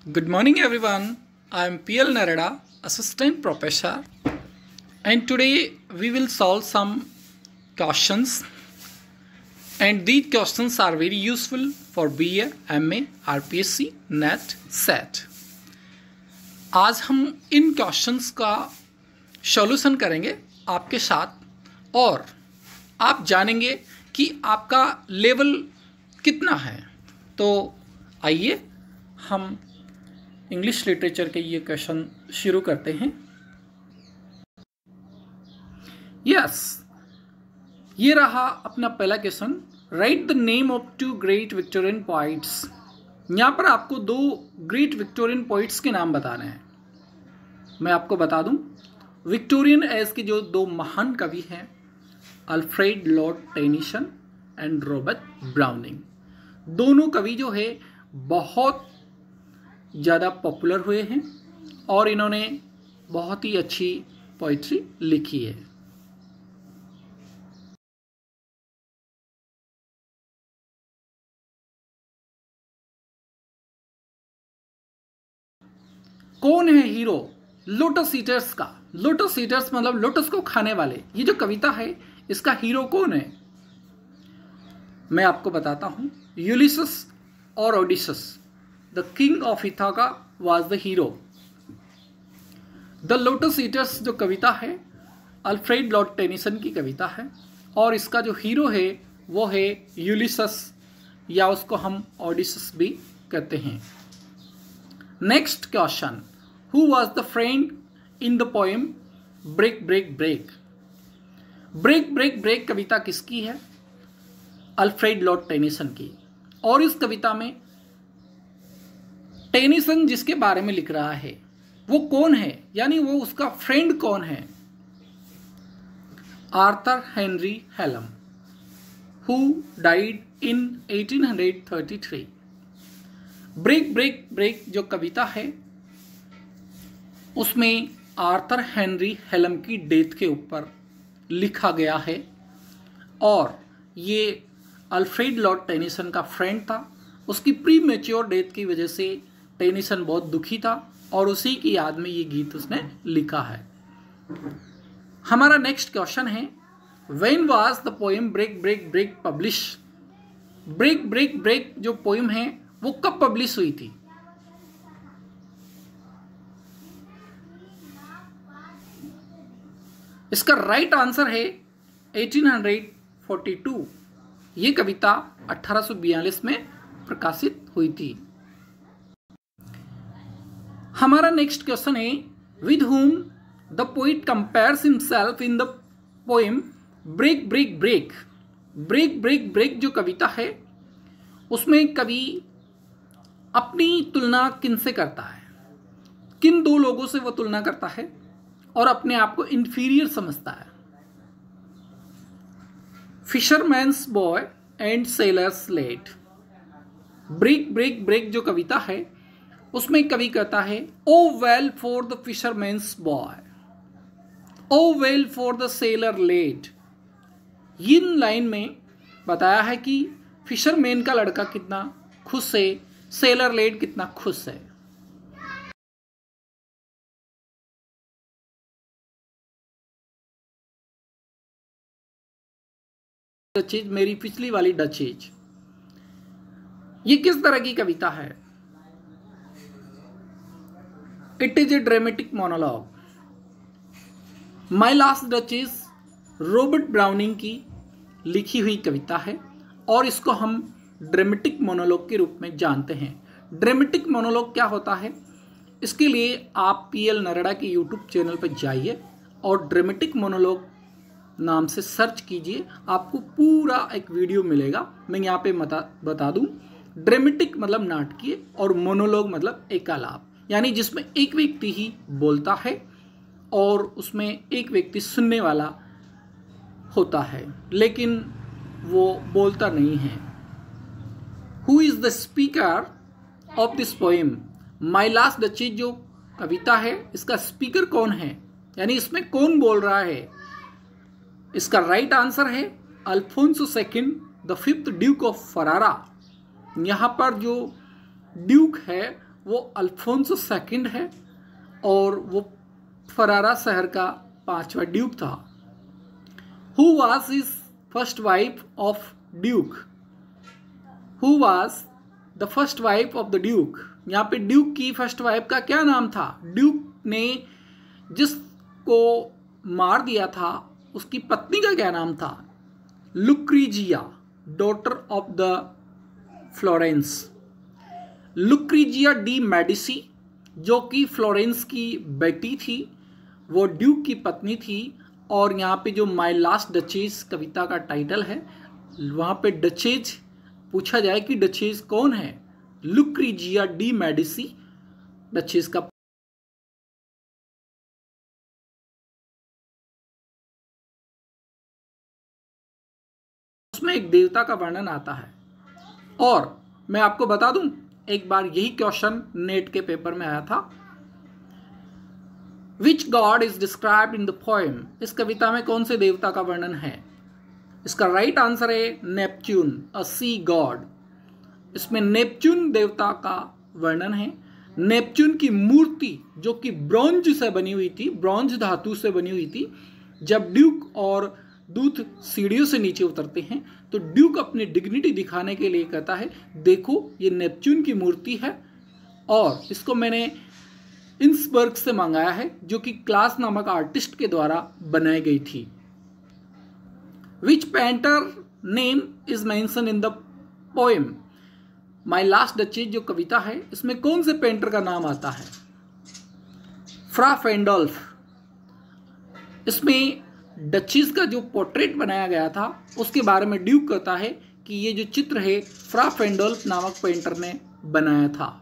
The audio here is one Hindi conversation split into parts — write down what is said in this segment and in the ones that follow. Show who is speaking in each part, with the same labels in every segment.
Speaker 1: Good morning everyone. I am PL Narada, Assistant Professor, and today we will solve some questions, and these questions are very useful for BA, MA, RPSC, NET, SET. आज हम इन क्वेश्चंस का सॉल्यूशन करेंगे आपके साथ और आप जानेंगे कि आपका लेवल कितना है। तो आइए हम इंग्लिश लिटरेचर के ये क्वेश्चन शुरू करते हैं। यस, ये रहा अपना पहला question. Write the name of two great Victorian poets. यहाँ पर आपको दो ग्रेट विक्टोरियन पोइट्स के नाम बताने हैं। मैं आपको बता दूं, विक्टोरियन एज के जो दो महान कवि हैं, Alfred Lord Tennyson and Robert browning. दोनों कवि जो है बहुत ज़्यादा पॉपुलर हुए हैं और इन्होंने बहुत ही अच्छी पोइट्री लिखी है। कौन है हीरो लोटस ईटर्स का? लोटस ईटर्स मतलब लोटस को खाने वाले। ये जो कविता है इसका हीरो कौन है? मैं आपको बताता हूं। यूलिसस और Odysseus, the king of Ithaca was the hero. The lotus eaters जो कविता है अल्फ्रेड लॉर्ड टेनिसन की कविता है और इसका जो हीरो है वो है यूलिसस, या उसको हम ओडिसस भी कहते हैं। Next question, who was the friend in the poem break break break? Break break break कविता किसकी है? अल्फ्रेड लॉर्ड टेनिसन की। और इस कविता में टेनिसन जिसके बारे में लिख रहा है वो कौन है, यानी वो उसका फ्रेंड कौन है? Arthur Henry Hallam, who died in 1833। Break break break जो कविता है उसमें आर्थर हेनरी हेलम की डेथ के ऊपर लिखा गया है और ये अल्फ्रेड लॉर्ड टेनिसन का फ्रेंड था। उसकी प्री मैच्योर डेथ की वजह से टेनिसन बहुत दुखी था और उसी की याद में ये गीत उसने लिखा है। हमारा नेक्स्ट क्वेश्चन है, when was the poem break break break publish? Break break break जो पोएम है वो कब पब्लिश हुई थी? इसका राइट आंसर है 1842। ये कविता 1842 में प्रकाशित हुई थी। हमारा नेक्स्ट क्वेश्चन है, with whom the poet compares himself in the poem break break break? Break break break जो कविता है उसमें कवि अपनी तुलना किनसे करता है? किन दो लोगों से वो तुलना करता है और अपने आप को इंफीरियर समझता है? Fisherman's boy and sailor's lad. Break break break जो कविता है उसमें कवि कहता है, O well for the fisherman's boy, O well for the sailor lad. इन लाइन में बताया है कि फिशरमैन का लड़का कितना खुश है, सेलर लेड कितना खुश है। चीज मेरी पिछली वाली डचेज, ये किस तरह की कविता है? It is A dramatic monologue. My last duchess Robert browning की लिखी हुई कविता है और इसको हम ड्रामेटिक मोनोलॉग के रूप में जानते हैं। ड्रामेटिक मोनोलॉग क्या होता है? इसके लिए आप PL नरेड़ा के यूट्यूब चैनल पर जाइए और ड्रामेटिक मोनोलॉग नाम से सर्च कीजिए, आपको पूरा एक वीडियो मिलेगा। मैं यहाँ पे बता दूं, ड्रामेटिक मतलब नाटकीय और मोनोलॉग मतलब एकालाप, यानी जिसमें एक व्यक्ति ही बोलता है और उसमें एक व्यक्ति सुनने वाला होता है लेकिन वो बोलता नहीं है। Who is the speaker of this poem? My last duchess जो कविता है इसका स्पीकर कौन है, यानी इसमें कौन बोल रहा है? इसका राइट आंसर है Alfonso second, the 5th duke of Ferrara. यहाँ पर जो ड्यूक है वो अल्फोंसो सेकंड है और वो फरारा शहर का 5वां ड्यूक था। Who was his first wife of Duke? Who was the first wife of the Duke? यहाँ पे ड्यूक की फर्स्ट वाइफ का क्या नाम था? ड्यूक ने जिसको मार दिया था उसकी पत्नी का क्या नाम था? Lucrezia, daughter of the Florence. Lucrezia de Medici, जो कि फ्लोरेंस की बेटी थी, वो ड्यूक की पत्नी थी। और यहाँ पे जो माय लास्ट डचेस कविता का टाइटल है, वहाँ पे डचेज पूछा जाए कि डचेस कौन है? लुक्रीजिया डी मेडिसी डचेस का। उसमें एक देवता का वर्णन आता है। और मैं आपको बता दूं, एक बार यही क्वेश्चन नेट के पेपर में आया था। Which god is described in the poem? इस कविता में कौन से देवता का वर्णन है? इसका राइट आंसर है नेपच्यून, अ सी गॉड। इसमें नेपच्यून देवता का वर्णन है। नेपच्यून की मूर्ति जो कि ब्रॉन्ज से बनी हुई थी, ब्रॉन्ज धातु से बनी हुई थी। जब ड्यूक और दूत सीढ़ियों से नीचे उतरते हैं तो ड्यूक अपनी डिग्निटी दिखाने के लिए कहता है, देखो ये नेपच्यून की मूर्ति है और इसको मैंने इंसबर्ग से मंगाया है, जो कि क्लास नामक आर्टिस्ट के द्वारा बनाई गई थी। Which painter name is mention in the poem? My Last Duchess जो कविता है, इसमें कौन से पेंटर का नाम आता है? फ्रा फेंडोल्फ। इसमें डचेस का जो पोर्ट्रेट बनाया गया था उसके बारे में ड्यूक कहता है कि ये जो चित्र है फ्रा फेंडोल्फ नामक पेंटर ने बनाया था।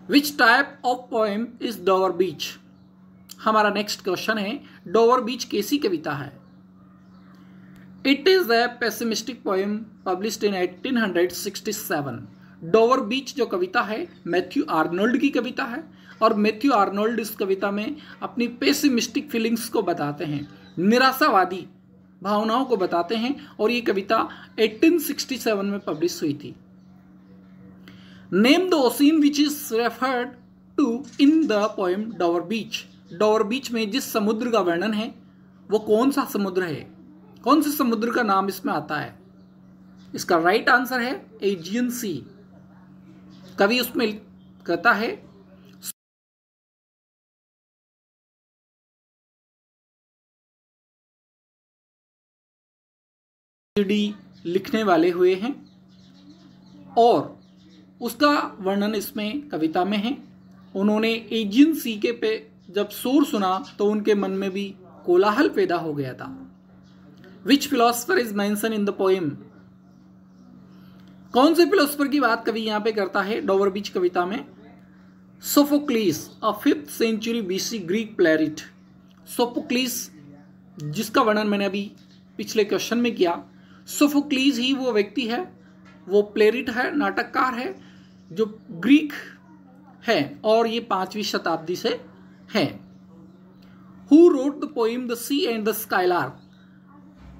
Speaker 1: Which type of poem is Dover Beach? हमारा नेक्स्ट क्वेश्चन है, डोवर बीच कैसी कविता है? It is a pessimistic poem published in 1867। Dover Beach जो कविता है मैथ्यू आर्नोल्ड की कविता है और मैथ्यू आर्नोल्ड इस कविता में अपनी पेसिमिस्टिक फीलिंग्स को बताते हैं, निराशावादी भावनाओं को बताते हैं और ये कविता 1867 में पब्लिश हुई थी। Name the ocean which is referred to in the poem Dover Beach. Dover Beach में जिस समुद्र का वर्णन है वो कौन सा समुद्र है? कौन से समुद्र का नाम इसमें आता है? इसका राइट आंसर है एजियन सी। कवि उसमें कहता है, लिखने वाले हुए हैं और उसका वर्णन इसमें कविता में है। उन्होंने एजियन सी के पे जब शोर सुना तो उनके मन में भी कोलाहल पैदा हो गया था। Which philosopher is mention in the poem? कौन से फिलोसफर की बात कवि यहां पे करता है डोवर बीच कविता में? Sophocles, a 5th century BC Greek playwright. Sophocles जिसका वर्णन मैंने अभी पिछले क्वेश्चन में किया, सोफोक्लीस ही वो व्यक्ति है, वो प्लेरिट है, नाटककार है जो ग्रीक है और ये 5वीं शताब्दी से है। Who wrote the poem the C and the Skylark?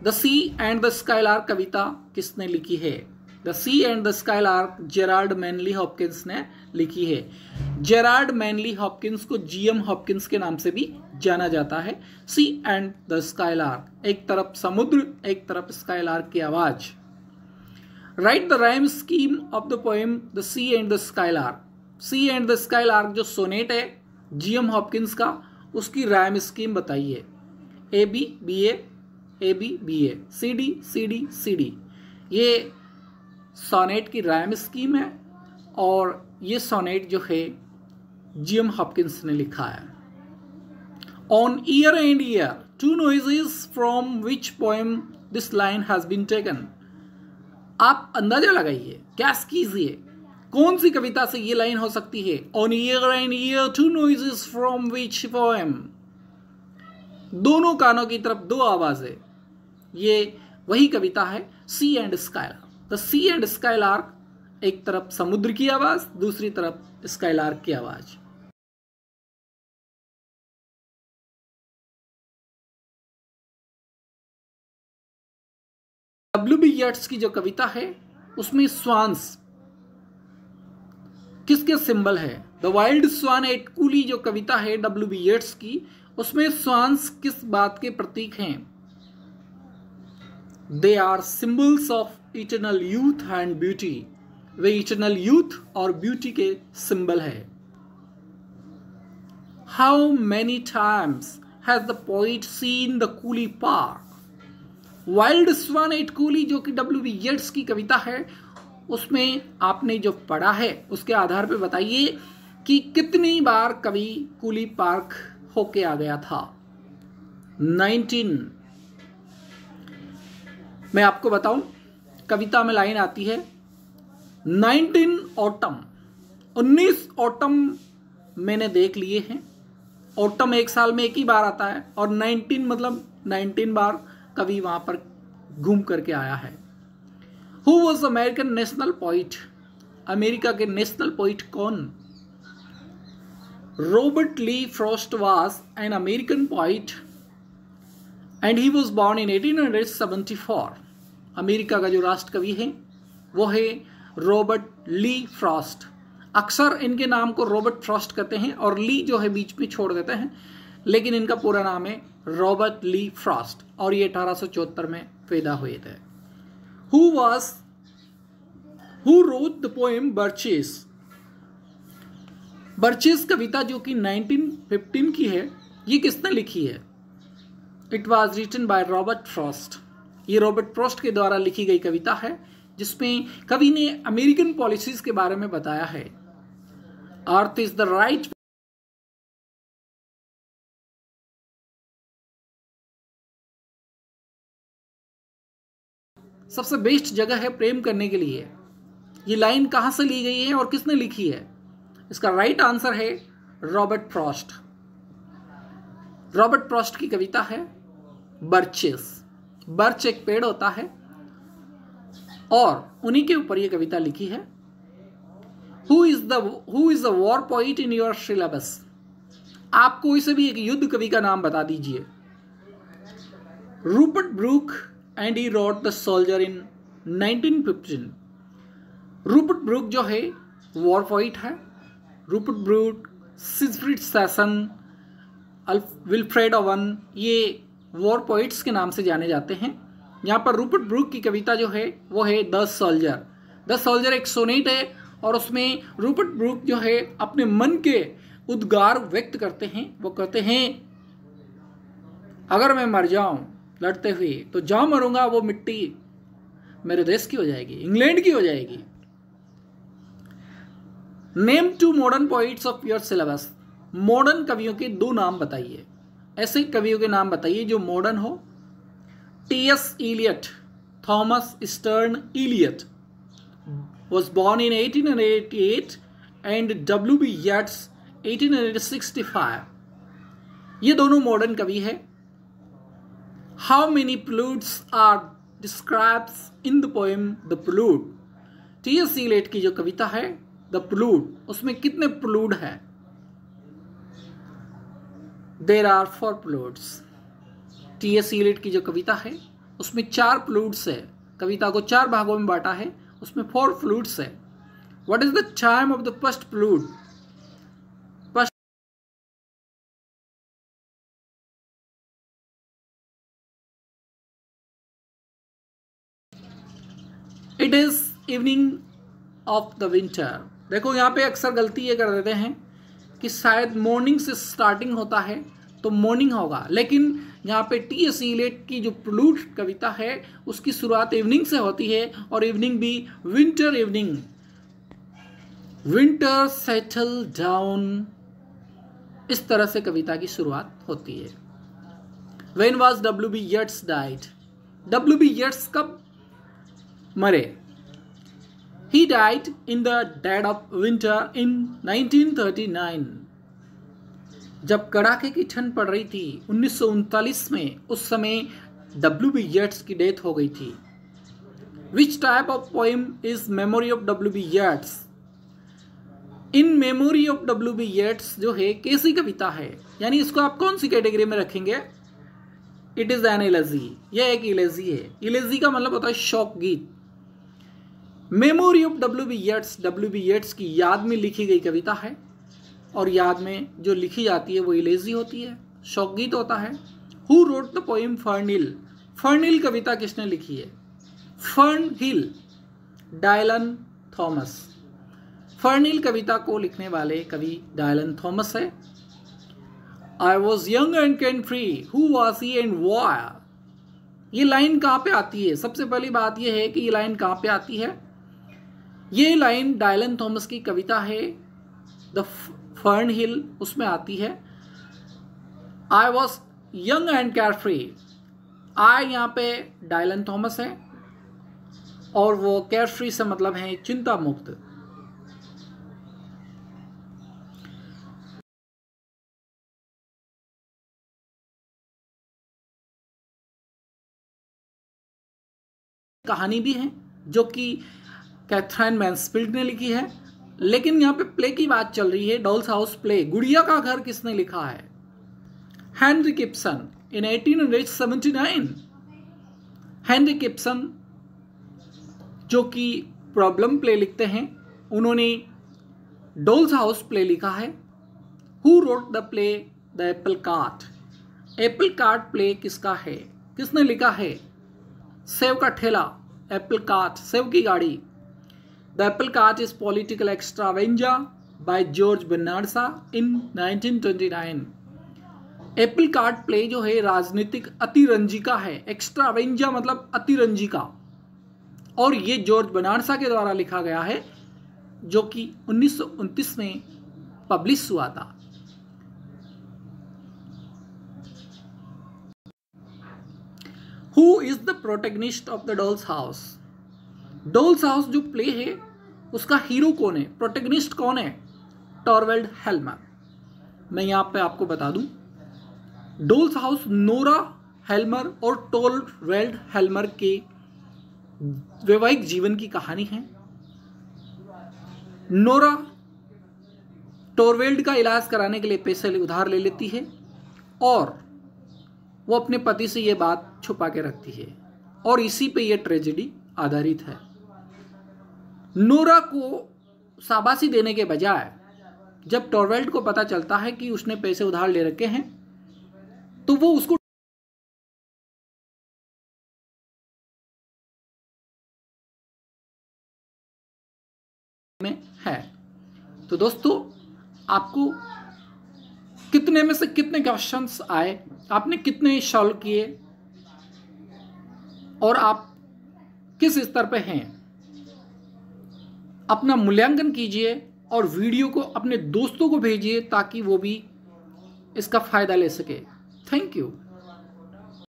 Speaker 1: The C and the Skylark कविता किसने लिखी है? The C and the Skylark Gerard Manley Hopkins ने लिखी है। जेराल्ड मैनली हॉपकिंस को जीएम हॉपकिंस के नाम से भी जाना जाता है। सी एंड द स्काईलार्क, एक तरफ समुद्र एक तरफ स्काईलार्क की आवाज। Write the rhyme scheme of the poem the C and the skylark. Sea and the skylark जो सोनेट है जीएम हॉपकिंस का, उसकी राइम स्कीम बताइए। A B B A, C D C D. ये सोनेट की राइम स्कीम है और ये सोनेट जो है जीएम हॉपकिंस ने लिखा है। On ear and ear two noises from which poem this line has been taken? आप अंदाजा लगाइए, गैस कीजिए, कौन सी कविता से ये लाइन हो सकती है? On ear and ear two noises from which poem? दोनों कानों की तरफ दो आवाजें, ये वही कविता है Sea and Skylark. The C and Skylark, एक तरफ समुद्र की आवाज दूसरी तरफ स्काईलार्क की आवाज। W.B. येट्स की जो कविता है उसमें स्वांस किसके सिंबल है? The wild swan at Coole जो कविता है W.B. येट्स की, उसमें स्वान्स किस बात के प्रतीक हैं? They are symbols of eternal youth and beauty. वे इटर्नल यूथ और ब्यूटी के सिंबल है। How many times has the poet seen the Coole park? Wild swan at Coole जो कि W.B. येट्स की कविता है, उसमें आपने जो पढ़ा है उसके आधार पर बताइए कि कितनी बार कवि कूली पार्क होके आ गया था? 19। मैं आपको बताऊं, कविता में लाइन आती है 19 ऑटम। 19 ऑटम मैंने देख लिए हैं। ऑटम एक साल में एक ही बार आता है और 19 मतलब 19 बार कवि वहां पर घूम करके आया है। Who was American national poet? America के नेशनल पोइट कौन? Robert Lee Frost was an American poet and he was born in 1874। America का जो राष्ट्र कवि है वो है रॉबर्ट ली फ्रॉस्ट। अक्सर इनके नाम को रॉबर्ट फ्रॉस्ट कहते हैं और ली जो है बीच में छोड़ देते हैं, लेकिन इनका पूरा नाम है रॉबर्ट ली फ्रॉस्ट और ये 1874 में पैदा हुए थे। Who wrote the poem Birches? Birches कविता जो कि 1915 की है, ये किसने लिखी है? It was written by Robert Frost. ये रॉबर्ट फ्रॉस्ट के द्वारा लिखी गई कविता है जिसमें कवि ने अमेरिकन पॉलिसीज के बारे में बताया है। Earth is the right. सबसे बेस्ट जगह है प्रेम करने के लिए। ये लाइन कहां से ली गई है और किसने लिखी है? इसका राइट आंसर है रॉबर्ट फ्रॉस्ट। रॉबर्ट फ्रॉस्ट की कविता है बर्चेस। बर्च एक पेड़ होता है और उन्हीं के ऊपर ये कविता लिखी है। Who is the war poet in your syllabus? आप कोई से भी एक युद्ध कवि का नाम बता दीजिए। Rupert Brooke and he wrote the soldier in 1915। Rupert Brooke जो है वॉर पोइट है। Rupert Brooke, Siegfried Sassoon, Wilfred Owen, ये वॉर पोइट्स के नाम से जाने जाते हैं। यहाँ पर रूपर्ट ब्रूक की कविता जो है वो है द सोल्जर। द सोल्जर एक सोनेट है और उसमें रूपर्ट ब्रूक जो है अपने मन के उद्गार व्यक्त करते हैं। वो कहते हैं, अगर मैं मर जाऊं लड़ते हुए तो जहां मरूंगा वो मिट्टी मेरे देश की हो जाएगी, इंग्लैंड की हो जाएगी। Name 2 modern poets of your syllabus. Modern कवियों के 2 नाम बताइए। ऐसे कवियों के नाम बताइए जो मॉडर्न हो। T.S. Eliot, Thomas Stearns Eliot was born in 1888 and W.B. Yeats 1865। ये दोनों मॉडर्न कवि है। How many preludes are described in the poem The Prelude? T.S. Eliot की जो कविता है The Prelude, उसमें कितने prelude है? There are 4 preludes। T.S. Eliot की जो कविता है उसमें 4 preludes है। कविता को 4 भागों में बांटा है, उसमें 4 preludes है। What is the time of the first prelude? It is evening of the winter। देखो यहाँ पे अक्सर गलती ये कर देते हैं कि शायद मॉर्निंग से स्टार्टिंग होता है तो मॉर्निंग होगा, लेकिन यहाँ पे T.S. Eliot की जो प्लूट कविता है उसकी शुरुआत इवनिंग से होती है और इवनिंग भी winter evening. Winter settle down, इस तरह से कविता की शुरुआत होती है। When was W.B. Yeats died? W.B. Yeats कब मरे? He died in the dead of winter in 1939। जब कड़ाके की ठंड पड़ रही थी 1939 में, उस समय W.B. Yeats की डेथ हो गई थी। Which type of poem is Memory of W.B. Yeats? In Memory of W.B. Yeats जो है कैसी कविता है, यानी इसको आप कौन सी कैटेगरी में रखेंगे? It is an elegy। यह एक इलेजी है। इलेजी का मतलब होता है शोक गीत। Memory of W B Yeats की याद में लिखी गई कविता है, और याद में जो लिखी जाती है वो इलेजी होती है, शोकगीत होता है। हु रोट द पोएम फर्निल, फर्निल कविता किसने लिखी है? फर्न हिल, डायलन थॉमस। फर्निल कविता को लिखने वाले कवि डायलन थॉमस है। I was young and can free, who was he and wire. ये लाइन कहाँ पे आती है? सबसे पहली बात यह है कि ये लाइन कहाँ पे आती है। ये लाइन डायलन थॉमस की कविता है द फर्न हिल, उसमें आती है। I was young and carefree, आई यहाँ पे डायलन थॉमस है और वो केयर फ्री से मतलब है चिंता मुक्त। कहानी भी है जो कि कैथरीन मैन्सफील्ड ने लिखी है, लेकिन यहाँ पे प्ले की बात चल रही है। डॉल्स हाउस प्ले, गुड़िया का घर किसने लिखा है? हेनरी गिब्सन इन 1879। हेनरी गिब्सन जो कि प्रॉब्लम प्ले लिखते हैं, उन्होंने डॉल्स हाउस प्ले लिखा है। Who wrote the play the apple cart, Apple cart play किसका है? किसने लिखा है? सेव का ठेला, एप्पल कार्ट, सेव की गाड़ी। The apple cart is political extravaganza by George Bernard Shaw in 1929। Apple cart play जो है राजनीतिक अतिरंजिका है। एक्स्ट्रावेंजा मतलब अतिरंजिका, और ये जॉर्ज बर्नार्ड शॉ के द्वारा लिखा गया है, जो कि 1929 में पब्लिश हुआ था। Who is the protagonist of the dolls house? Dolls house जो प्ले है उसका हीरो कौन है? प्रोटैगनिस्ट कौन है? टॉरवेल्ड हेल्मर। मैं यहाँ पे आपको बता दूं, डॉल्स हाउस नोरा हेल्मर और टॉरवेल्ड हेल्मर के वैवाहिक जीवन की कहानी है। नोरा टॉरवेल्ड का इलाज कराने के लिए पैसे उधार ले लेती है और वो अपने पति से ये बात छुपा के रखती है, और इसी पे ये ट्रेजेडी आधारित है। नोरा को शाबाशी देने के बजाय जब टॉरवेल्ड को पता चलता है कि उसने पैसे उधार ले रखे हैं, तो वो उसको में है। तो दोस्तों, आपको कितने में से कितने क्वेश्चंस आए, आपने कितने सॉल्व किए, और आप किस स्तर पे हैं, अपना मूल्यांकन कीजिए और वीडियो को अपने दोस्तों को भेजिए ताकि वो भी इसका फायदा ले सके। Thank you.